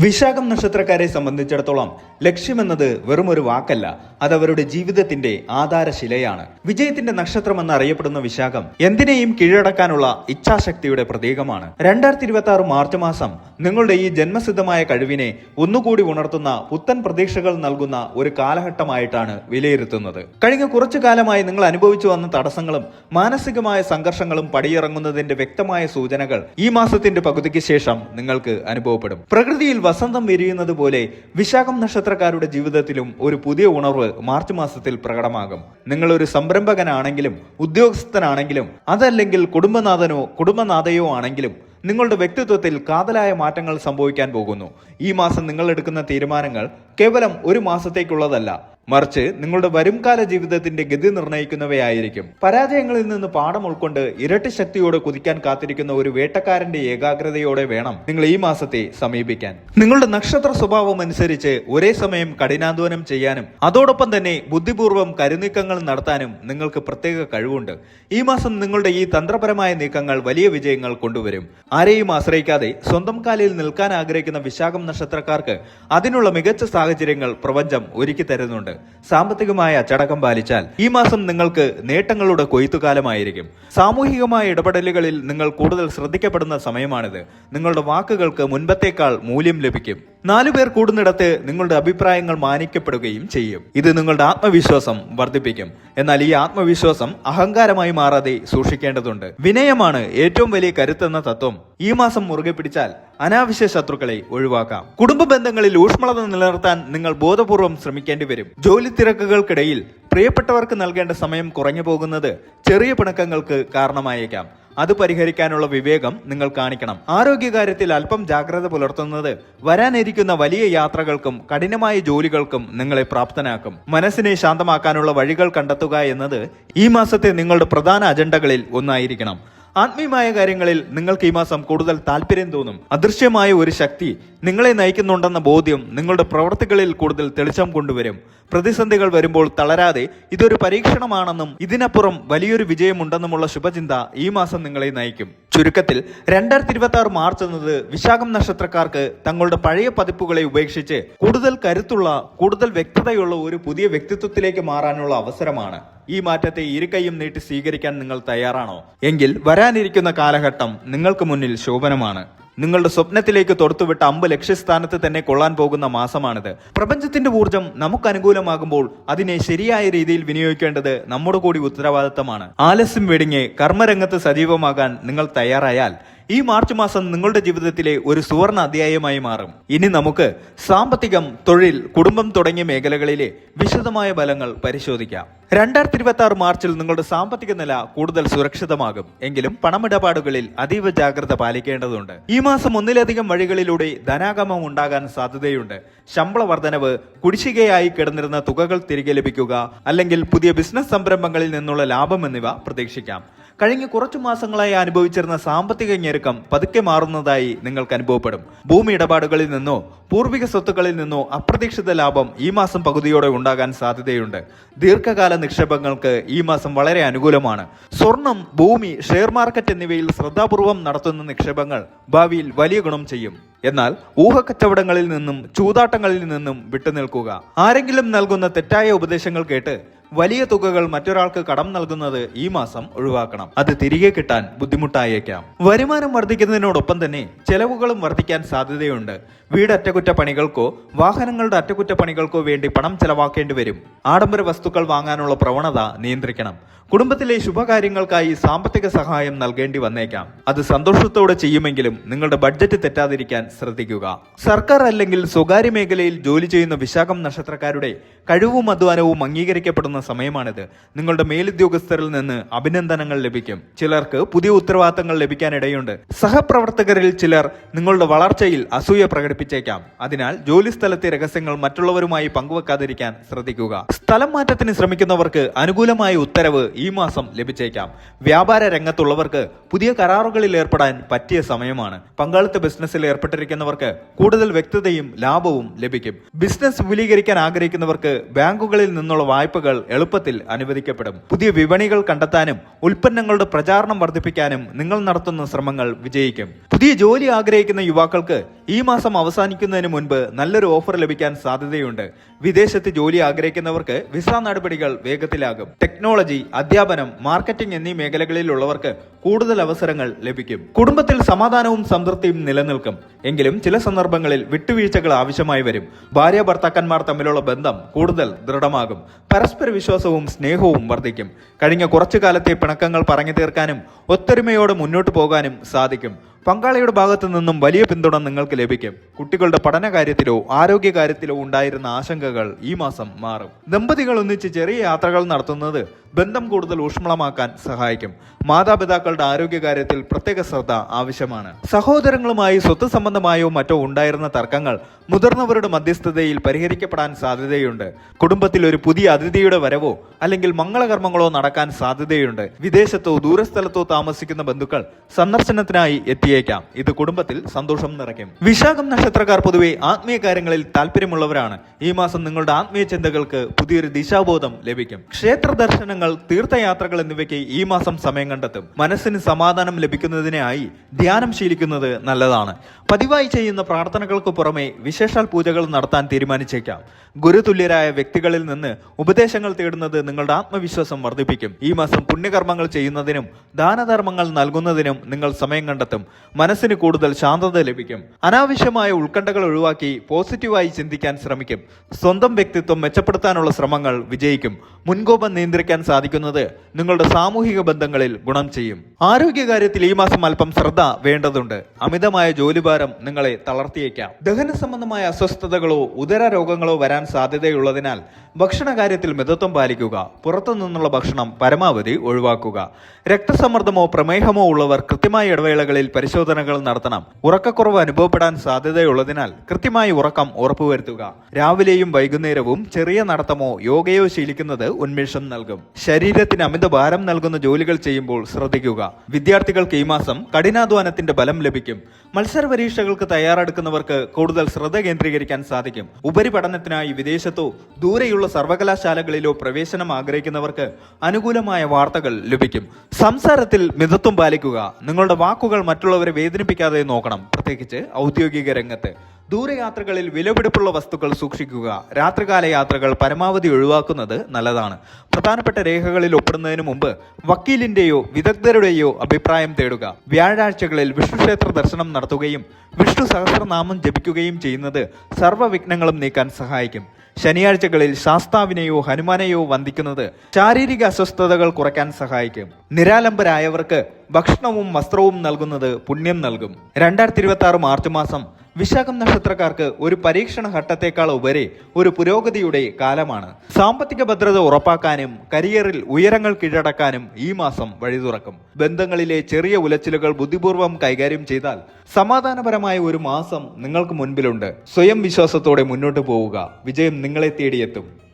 വിശാഖം നക്ഷത്രക്കാരെ സംബന്ധിച്ചിടത്തോളം ലക്ഷ്യമെന്നത് വെറുമൊരു വാക്കല്ല, അത് അവരുടെ ജീവിതത്തിന്റെ ആധാരശിലയാണ്. വിജയത്തിന്റെ നക്ഷത്രമെന്ന് അറിയപ്പെടുന്ന വിശാഖം എന്തിനേയും കീഴടക്കാനുള്ള ഇച്ഛാശക്തിയുടെ പ്രതീകമാണ്. 2026 മാർച്ച് മാസം നിങ്ങളുടെ ഈ ജന്മസിദ്ധമായ കഴിവിനെ ഒന്നുകൂടി ഉണർത്തുന്ന പുത്തൻ പ്രതീക്ഷകൾ നൽകുന്ന ഒരു കാലഘട്ടമായിട്ടാണ് വിലയിരുത്തുന്നത്. കഴിഞ്ഞ കുറച്ചു കാലമായി നിങ്ങൾ അനുഭവിച്ചു വന്ന തടസ്സങ്ങളും മാനസികമായ സംഘർഷങ്ങളും പടിയിറങ്ങുന്നതിന്റെ വ്യക്തമായ സൂചനകൾ ഈ മാസത്തിന്റെ പകുതിക്ക് ശേഷം നിങ്ങൾക്ക് അനുഭവപ്പെടും. പ്രകൃതിയിൽ വസന്തം വിരിയുന്നത് പോലെ വിശാഖം നക്ഷത്രക്കാരുടെ ജീവിതത്തിലും ഒരു പുതിയ ഉണർവ് മാർച്ച് മാസത്തിൽ പ്രകടമാകും. നിങ്ങൾ ഒരു സംരംഭകനാണെങ്കിലും ഉദ്യോഗസ്ഥനാണെങ്കിലും അതല്ലെങ്കിൽ കുടുംബനാഥനോ കുടുംബനാഥയോ ആണെങ്കിലും നിങ്ങളുടെ വ്യക്തിത്വത്തിൽ കാതലായ മാറ്റങ്ങൾ സംഭവിക്കാൻ പോകുന്നു. ഈ മാസം നിങ്ങൾ എടുക്കുന്ന തീരുമാനങ്ങൾ കേവലം ഒരു മാസത്തേക്കുള്ളതല്ല, മറിച്ച് നിങ്ങളുടെ വരുംകാല ജീവിതത്തിന്റെ ഗതി നിർണ്ണയിക്കുന്നവയായിരിക്കും. പരാജയങ്ങളിൽ നിന്ന് പാഠം ഉൾക്കൊണ്ട് ഇരട്ടി ശക്തിയോടെ കുതിക്കാൻ കാത്തിരിക്കുന്ന ഒരു വേട്ടക്കാരന്റെ ഏകാഗ്രതയോടെ വേണം നിങ്ങൾ ഈ മാസത്തെ സമീപിക്കാൻ. നിങ്ങളുടെ നക്ഷത്ര സ്വഭാവം അനുസരിച്ച് ഒരേ സമയം കഠിനാധ്വാനം ചെയ്യാനും അതോടൊപ്പം തന്നെ ബുദ്ധിപൂർവ്വം കരുനീക്കങ്ങൾ നടത്താനും നിങ്ങൾക്ക് പ്രത്യേക കഴിവുണ്ട്. ഈ മാസം നിങ്ങളുടെ ഈ തന്ത്രപരമായ നീക്കങ്ങൾ വലിയ വിജയങ്ങൾ കൊണ്ടുവരും. ആരെയും ആശ്രയിക്കാതെ സ്വന്തം കാലിൽ നിൽക്കാൻ ആഗ്രഹിക്കുന്ന വിശാഖം നക്ഷത്രക്കാർക്ക് അതിനുള്ള മികച്ച സാഹചര്യങ്ങൾ പ്രപഞ്ചം ഒരുക്കി തരുന്നുണ്ട്. സാമ്പത്തികമായ അച്ചടക്കം പാലിച്ചാൽ ഈ മാസം നിങ്ങൾക്ക് നേട്ടങ്ങളുടെ കൊയ്ത്തുകാലമായിരിക്കും. സാമൂഹികമായ ഇടപെടലുകളിൽ നിങ്ങൾ കൂടുതൽ ശ്രദ്ധിക്കപ്പെടുന്ന സമയമാണിത്. നിങ്ങളുടെ വാക്കുകൾക്ക് മുൻപത്തേക്കാൾ മൂല്യം ലഭിക്കും. 4 പേർ കൂടുന്നിടത്ത് നിങ്ങളുടെ അഭിപ്രായങ്ങൾ മാനിക്കപ്പെടുകയും ചെയ്യും. ഇത് നിങ്ങളുടെ ആത്മവിശ്വാസം വർദ്ധിപ്പിക്കും. എന്നാൽ ഈ ആത്മവിശ്വാസം അഹങ്കാരമായി മാറാതെ സൂക്ഷിക്കേണ്ടതുണ്ട്. വിനയമാണ് ഏറ്റവും വലിയ കരുത്തെന്ന തത്വം ഈ മാസം മുറുകെ പിടിച്ചാൽ അനാവശ്യ ശത്രുക്കളെ ഒഴിവാക്കാം. കുടുംബ ബന്ധങ്ങളിൽ ഊഷ്മളത നിലനിർത്താൻ നിങ്ങൾ ബോധപൂർവം ശ്രമിക്കേണ്ടി വരും. ജോലി തിരക്കുകൾക്കിടയിൽ പ്രിയപ്പെട്ടവർക്ക് നൽകേണ്ട സമയം കുറഞ്ഞു പോകുന്നത് ചെറിയ പിണക്കങ്ങൾക്ക് കാരണമായേക്കാം. അത് പരിഹരിക്കാനുള്ള വിവേകം നിങ്ങൾ കാണിക്കണം. ആരോഗ്യകാര്യത്തിൽ അല്പം ജാഗ്രത പുലർത്തുന്നത് വരാനിരിക്കുന്ന വലിയ യാത്രകൾക്കും കഠിനമായ ജോലികൾക്കും നിങ്ങളെ പ്രാപ്തനാക്കും. മനസ്സിനെ ശാന്തമാക്കാനുള്ള വഴികൾ കണ്ടെത്തുക എന്നത് ഈ മാസത്തെ നിങ്ങളുടെ പ്രധാന അജണ്ടകളിൽ ഒന്നായിരിക്കണം. ആത്മീയമായ കാര്യങ്ങളിൽ നിങ്ങൾക്ക് ഈ മാസം കൂടുതൽ താല്പര്യം തോന്നും. അദൃശ്യമായ ഒരു ശക്തി നിങ്ങളെ നയിക്കുന്നുണ്ടെന്ന ബോധ്യം നിങ്ങളുടെ പ്രവർത്തികളിൽ കൂടുതൽ തെളിച്ചം കൊണ്ടുവരും. പ്രതിസന്ധികൾ വരുമ്പോൾ തളരാതെ ഇതൊരു പരീക്ഷണമാണെന്നും ഇതിനപ്പുറം വലിയൊരു വിജയമുണ്ടെന്നുമുള്ള ശുഭചിന്ത ഈ മാസം നിങ്ങളെ നയിക്കും. ചുരുക്കത്തിൽ 2026 മാർച്ച് എന്നത് വിശാഖം നക്ഷത്രക്കാർക്ക് തങ്ങളുടെ പഴയ പതിപ്പുകളെ ഉപേക്ഷിച്ച് കൂടുതൽ കരുത്തുള്ള, കൂടുതൽ വ്യക്തതയുള്ള ഒരു പുതിയ വ്യക്തിത്വത്തിലേക്ക് മാറാനുള്ള അവസരമാണ്. ഈ മാറ്റത്തെ ഇരുകൈയും നീട്ടി സ്വീകരിക്കാൻ നിങ്ങൾ തയ്യാറാണോ? എങ്കിൽ വരാനിരിക്കുന്ന കാലഘട്ടം നിങ്ങൾക്ക് മുന്നിൽ ശോഭനമാണ്. നിങ്ങളുടെ സ്വപ്നത്തിലേക്ക് തൊടുത്തുവിട്ട അമ്പ് ലക്ഷ്യസ്ഥാനത്ത് തന്നെ കൊള്ളാൻ പോകുന്ന മാസമാണിത്. പ്രപഞ്ചത്തിന്റെ ഊർജം നമുക്ക് അനുകൂലമാകുമ്പോൾ അതിനെ ശരിയായ രീതിയിൽ വിനിയോഗിക്കേണ്ടത് നമ്മുടെ കൂടി ഉത്തരവാദിത്തമാണ്. ആലസ്യം വെടിഞ്ഞ് കർമ്മരംഗത്ത് സജീവമാകാൻ നിങ്ങൾ തയ്യാറായാൽ ഈ മാർച്ച് മാസം നിങ്ങളുടെ ജീവിതത്തിലെ ഒരു സുവർണ അധ്യായമായി മാറും. ഇനി നമുക്ക് സാമ്പത്തികം, തൊഴിൽ, കുടുംബം തുടങ്ങിയ മേഖലകളിലെ വിശദമായ ഫലങ്ങൾ പരിശോധിക്കാം. 2026 മാർച്ചിൽ നിങ്ങളുടെ സാമ്പത്തിക നില കൂടുതൽ സുരക്ഷിതമാകും. എങ്കിലും പണമിടപാടുകളിൽ അതീവ ജാഗ്രത പാലിക്കേണ്ടതുണ്ട്. ഈ മാസം ഒന്നിലധികം വഴികളിലൂടെ ധനാഗമം ഉണ്ടാകാൻ സാധ്യതയുണ്ട്. ശമ്പള വർധനവ്, കുടിശ്ശികയായി കിടന്നിരുന്ന തുകകൾ തിരികെ ലഭിക്കുക, അല്ലെങ്കിൽ പുതിയ ബിസിനസ് സംരംഭങ്ങളിൽ നിന്നുള്ള ലാഭം എന്നിവ പ്രതീക്ഷിക്കാം. കഴിഞ്ഞ കുറച്ചു മാസങ്ങളായി അനുഭവിച്ചിരുന്ന സാമ്പത്തിക ഞെരുക്കം പതുക്കെ മാറുന്നതായി നിങ്ങൾക്ക് അനുഭവപ്പെടും. ഭൂമി ഇടപാടുകളിൽ നിന്നോ പൂർവിക സ്വത്തുക്കളിൽ നിന്നോ അപ്രതീക്ഷിത ലാഭം ഈ മാസം പകുതിയോടെ ഉണ്ടാകാൻ സാധ്യതയുണ്ട്. ദീർഘകാല നിക്ഷേപങ്ങൾക്ക് ഈ മാസം വളരെ അനുകൂലമാണ്. സ്വർണം, ഭൂമി, ഷെയർ മാർക്കറ്റ് എന്നിവയിൽ ശ്രദ്ധാപൂർവം നടത്തുന്ന നിക്ഷേപങ്ങൾ ഭാവിയിൽ വലിയ ഗുണം ചെയ്യും. എന്നാൽ ഊഹക്കച്ചവടങ്ങളിൽ നിന്നും ചൂതാട്ടങ്ങളിൽ നിന്നും വിട്ടുനിൽക്കുക. ആരെങ്കിലും നൽകുന്ന തെറ്റായ ഉപദേശങ്ങൾ കേട്ട് വലിയ തുകകൾ മറ്റൊരാൾക്ക് കടം നൽകുന്നത് ഈ മാസം ഒഴിവാക്കണം. അത് തിരികെ കിട്ടാൻ ബുദ്ധിമുട്ടായേക്കാം. വരുമാനം വർദ്ധിക്കുന്നതിനോടൊപ്പം തന്നെ ചെലവുകളും വർദ്ധിക്കാൻ സാധ്യതയുണ്ട്. വീട് അറ്റകുറ്റപ്പണികൾക്കോ വാഹനങ്ങളുടെ അറ്റകുറ്റപ്പണികൾക്കോ വേണ്ടി പണം ചെലവാക്കേണ്ടി വരും. ആഡംബര വസ്തുക്കൾ വാങ്ങാനുള്ള പ്രവണത നിയന്ത്രിക്കണം. കുടുംബത്തിലെ ശുഭകാര്യങ്ങൾക്കായി സാമ്പത്തിക സഹായം നൽകേണ്ടി വന്നേക്കാം. അത് സന്തോഷത്തോടെ ചെയ്യുമെങ്കിലും നിങ്ങളുടെ ബഡ്ജറ്റ് തെറ്റാതിരിക്കാൻ ശ്രദ്ധിക്കുക. സർക്കാർ അല്ലെങ്കിൽ സ്വകാര്യ മേഖലയിൽ ജോലി ചെയ്യുന്ന വിശാഖം നക്ഷത്രക്കാരുടെ കഴിവും അധ്വാനവും അംഗീകരിക്കപ്പെടുന്ന സമയമാണിത്. നിങ്ങളുടെ മേലുദ്യോഗസ്ഥരിൽ നിന്ന് അഭിനന്ദനങ്ങൾ ലഭിക്കും. ചിലർക്ക് പുതിയ ഉത്തരവാദിത്തങ്ങൾ ലഭിക്കാനിടയുണ്ട്. സഹപ്രവർത്തകരിൽ ചിലർ നിങ്ങളുടെ വളർച്ചയിൽ അസൂയ പ്രകടിപ്പിച്ചേക്കാം. അതിനാൽ ജോലി സ്ഥലത്തെ രഹസ്യങ്ങൾ മറ്റുള്ളവരുമായി പങ്കുവെക്കാതിരിക്കാൻ ശ്രദ്ധിക്കുക. സ്ഥലം മാറ്റത്തിന് ശ്രമിക്കുന്നവർക്ക് അനുകൂലമായ ഉത്തരവ് ഈ മാസം ലഭിച്ചേക്കാം. വ്യാപാര രംഗത്തുള്ളവർക്ക് പുതിയ കരാറുകളിൽ ഏർപ്പെടാൻ പറ്റിയ സമയമാണ്. പങ്കാളിത്ത ബിസിനസ്സിൽ ഏർപ്പെട്ടിരിക്കുന്നവർക്ക് കൂടുതൽ വ്യക്തതയും ലാഭവും ലഭിക്കും. ബിസിനസ് വിപുലീകരിക്കാൻ ആഗ്രഹിക്കുന്നവർക്ക് ബാങ്കുകളിൽ നിന്നുള്ള വായ്പകൾ എളുപ്പത്തിൽ അനുവദിക്കപ്പെടും. പുതിയ വിപണികൾ കണ്ടെത്താനും ഉൽപ്പന്നങ്ങളുടെ പ്രചാരണം വർദ്ധിപ്പിക്കാനും നിങ്ങൾ നടത്തുന്ന ശ്രമങ്ങൾ വിജയിക്കും. പുതിയ ജോലി ആഗ്രഹിക്കുന്ന യുവാക്കൾക്ക് ഈ മാസം അവസാനിക്കുന്നതിന് മുൻപ് നല്ലൊരു ഓഫർ ലഭിക്കാൻ സാധ്യതയുണ്ട്. വിദേശത്ത് ജോലി ആഗ്രഹിക്കുന്നവർക്ക് വിസ നടപടികൾ വേഗത്തിലാകും. ടെക്നോളജി, അധ്യാപനം, മാർക്കറ്റിംഗ് എന്നീ മേഖലകളിലുള്ളവർക്ക് കൂടുതൽ അവസരങ്ങൾ ലഭിക്കും. കുടുംബത്തിൽ സമാധാനവും സംതൃപ്തിയും നിലനിൽക്കും. എങ്കിലും ചില സന്ദർഭങ്ങളിൽ വിട്ടുവീഴ്ചകൾ ആവശ്യമായി വരും. ഭാര്യ ഭർത്താക്കന്മാർ തമ്മിലുള്ള ബന്ധം കൂടുതൽ ദൃഢമാകും. പരസ്പര വിശ്വാസവും സ്നേഹവും വർദ്ധിക്കും. കഴിഞ്ഞ കുറച്ചു കാലത്തെ പിണക്കങ്ങൾ പറഞ്ഞു തീർക്കാനും ഒത്തൊരുമയോടെ മുന്നോട്ട് പോകാനും സാധിക്കും. പങ്കാളിയുടെ ഭാഗത്തു നിന്നും വലിയ പിന്തുണ നിങ്ങൾക്ക് ലഭിക്കും. കുട്ടികളുടെ പഠനകാര്യത്തിലോ ആരോഗ്യകാര്യത്തിലോ ഉണ്ടായിരുന്ന ആശങ്കകൾ ഈ മാസം മാറും. ദമ്പതികൾ ഒന്നിച്ച് ചെറിയ യാത്രകൾ നടത്തുന്നത് ബന്ധം കൂടുതൽ ഊഷ്മളമാക്കാൻ സഹായിക്കും. മാതാപിതാക്കളുടെ ആരോഗ്യകാര്യത്തിൽ പ്രത്യേക ശ്രദ്ധ ആവശ്യമാണ്. സഹോദരങ്ങളുമായി സ്വത്ത് സംബന്ധമായോ മറ്റോ ഉണ്ടായിരുന്ന തർക്കങ്ങൾ മുതിർന്നവരുടെ മധ്യസ്ഥതയിൽ പരിഹരിക്കപ്പെടാൻ സാധ്യതയുണ്ട്. കുടുംബത്തിൽ ഒരു പുതിയ അതിഥിയുടെ വരവോ അല്ലെങ്കിൽ മംഗളകർമ്മങ്ങളോ നടക്കാൻ സാധ്യതയുണ്ട്. വിദേശത്തോ ദൂരസ്ഥലത്തോ താമസിക്കുന്ന ബന്ധുക്കൾ സന്ദർശനത്തിനായി എത്തിയേക്കാം. ഇത് കുടുംബത്തിൽ സന്തോഷം നിറയ്ക്കും. വിശാഖം നക്ഷത്രക്കാർ പൊതുവെ ആത്മീയ കാര്യങ്ങളിൽ താല്പര്യമുള്ളവരാണ്. ഈ മാസം നിങ്ങളുടെ ആത്മീയ ചിന്തകൾക്ക് പുതിയൊരു ദിശാബോധം ലഭിക്കും. ക്ഷേത്ര ദർശനങ്ങൾ, തീർത്ഥയാത്രകൾ എന്നിവയ്ക്ക് ഈ മാസം സമയം കണ്ടെത്തും. മനസ്സിന് സമാധാനം ലഭിക്കുന്നതിനായി ധ്യാനം ശീലിക്കുന്നത് നല്ലതാണ്. പതിവായി ചെയ്യുന്ന പ്രാർത്ഥനകൾക്ക് പുറമെ വിശേഷാൽ പൂജകൾ നടത്താൻ തീരുമാനിച്ചേക്കാം. ഗുരുതുല്യരായ വ്യക്തികളിൽ നിന്ന് ഉപദേശങ്ങൾ തേടുന്നത് നിങ്ങളുടെ ആത്മവിശ്വാസം വർദ്ധിപ്പിക്കും. ഈ മാസം പുണ്യകർമ്മങ്ങൾ ചെയ്യുന്നതിനും ദാനധർമ്മങ്ങൾ നൽകുന്നതിനും നിങ്ങൾ സമയം കണ്ടെത്തും. മനസ്സിന് കൂടുതൽ ശാന്തത ലഭിക്കും. അനാവശ്യമായ ഉത്കണ്ഠകൾ ഒഴിവാക്കി പോസിറ്റീവായി ചിന്തിക്കാൻ ശ്രമിക്കും. സ്വന്തം വ്യക്തിത്വം മെച്ചപ്പെടുത്താനുള്ള ശ്രമങ്ങൾ വിജയിക്കും. മുൻകോപം നിയന്ത്രിക്കാൻ സാധിക്കുന്നത് നിങ്ങളുടെ സാമൂഹിക ബന്ധങ്ങളിൽ ഗുണം ചെയ്യും. ആരോഗ്യകാര്യത്തിൽ ഈ മാസം അല്പം ശ്രദ്ധ വേണ്ടതുണ്ട്. അമിതമായ ജോലിഭാരം നിങ്ങളെ തളർത്തിയേക്കാം. ദഹന സംബന്ധമായ അസ്വസ്ഥതകളോ ഉദര രോഗങ്ങളോ വരാൻ സാധ്യതയുള്ളതിനാൽ ഭക്ഷണ കാര്യത്തിൽ മിതത്വം പാലിക്കുക. പുറത്തു നിന്നുള്ള ഭക്ഷണം പരമാവധി ഒഴിവാക്കുക. രക്തസമ്മർദ്ദമോ പ്രമേഹമോ ഉള്ളവർ കൃത്യമായ ഇടവേളകളിൽ പരിശോധനകൾ നടത്തണം. ഉറക്കക്കുറവ് അനുഭവപ്പെടാൻ സാധ്യതയുള്ളതിനാൽ കൃത്യമായി ഉറക്കം ഉറപ്പുവരുത്തുക. രാവിലെയും വൈകുന്നേരവും ചെറിയ നടത്തമോ യോഗയോ ശീലിക്കുന്നത് ഉന്മേഷം നൽകും. ശരീരത്തിന് അമിത ഭാരം നൽകുന്ന ജോലികൾ ചെയ്യുമ്പോൾ ശ്രദ്ധിക്കുക. വിദ്യാർത്ഥികൾക്ക് ഈ മാസം കഠിനാധ്വാനത്തിന്റെ ബലം ലഭിക്കും. മത്സര പരീക്ഷകൾക്ക് തയ്യാറെടുക്കുന്നവർക്ക് കൂടുതൽ ശ്രദ്ധ കേന്ദ്രീകരിക്കാൻ സാധിക്കും. ഉപരിപഠനത്തിനായി വിദേശത്തോ ദൂരെയുള്ള സർവകലാശാലകളിലോ പ്രവേശനം ആഗ്രഹിക്കുന്നവർക്ക് അനുകൂലമായ വാർത്തകൾ ലഭിക്കും. സംസാരത്തിൽ മിതത്വം പാലിക്കുക. നിങ്ങളുടെ വാക്കുകൾ മറ്റുള്ളവരെ വേദനിപ്പിക്കാതെ നോക്കണം, പ്രത്യേകിച്ച് ഔദ്യോഗിക രംഗത്ത്. ദൂരയാത്രകളിൽ വിലപിടിപ്പുള്ള വസ്തുക്കൾ സൂക്ഷിക്കുക. രാത്രികാല യാത്രകൾ പരമാവധി ഒഴിവാക്കുന്നത് നല്ലതാണ്. പ്രധാനപ്പെട്ട രേഖകളിൽ ഒപ്പിടുന്നതിന് മുമ്പ് വക്കീലിന്റെയോ വിദഗ്ധരുടെയോ അഭിപ്രായം തേടുക. വ്യാഴാഴ്ചകളിൽ വിഷ്ണുക്ഷേത്ര ദർശനം നടത്തുകയും വിഷ്ണു സഹസ്രനാമം ജപിക്കുകയും ചെയ്യുന്നത് സർവ്വവിഘ്നങ്ങളും നീക്കാൻ സഹായിക്കും. ശനിയാഴ്ചകളിൽ ശാസ്താവിനെയോ ഹനുമാനെയോ വന്ദിക്കുന്നത് ശാരീരിക അസ്വസ്ഥതകൾ കുറയ്ക്കാൻ സഹായിക്കും. നിരാലംബരായവർക്ക് ഭക്ഷണവും വസ്ത്രവും നൽകുന്നത് പുണ്യം നൽകും. 2026 മാർച്ച് മാസം വിശാഖം നക്ഷത്രക്കാർക്ക് ഒരു പരീക്ഷണ ഘട്ടത്തെക്കാൾ ഉപരി ഒരു പുരോഗതിയുടെ കാലമാണ്. സാമ്പത്തിക ഭദ്രത ഉറപ്പാക്കാനും കരിയറിൽ ഉയരങ്ങൾ കീഴടക്കാനും ഈ മാസം വഴി തുറക്കും. ബന്ധങ്ങളിലെ ചെറിയ ഉലച്ചിലുകൾ ബുദ്ധിപൂർവ്വം കൈകാര്യം ചെയ്താൽ സമാധാനപരമായ ഒരു മാസം നിങ്ങൾക്ക് മുൻപിലുണ്ട്. സ്വയം വിശ്വാസത്തോടെ മുന്നോട്ട് പോവുക. വിജയം നിങ്ങളെ തേടിയെത്തും.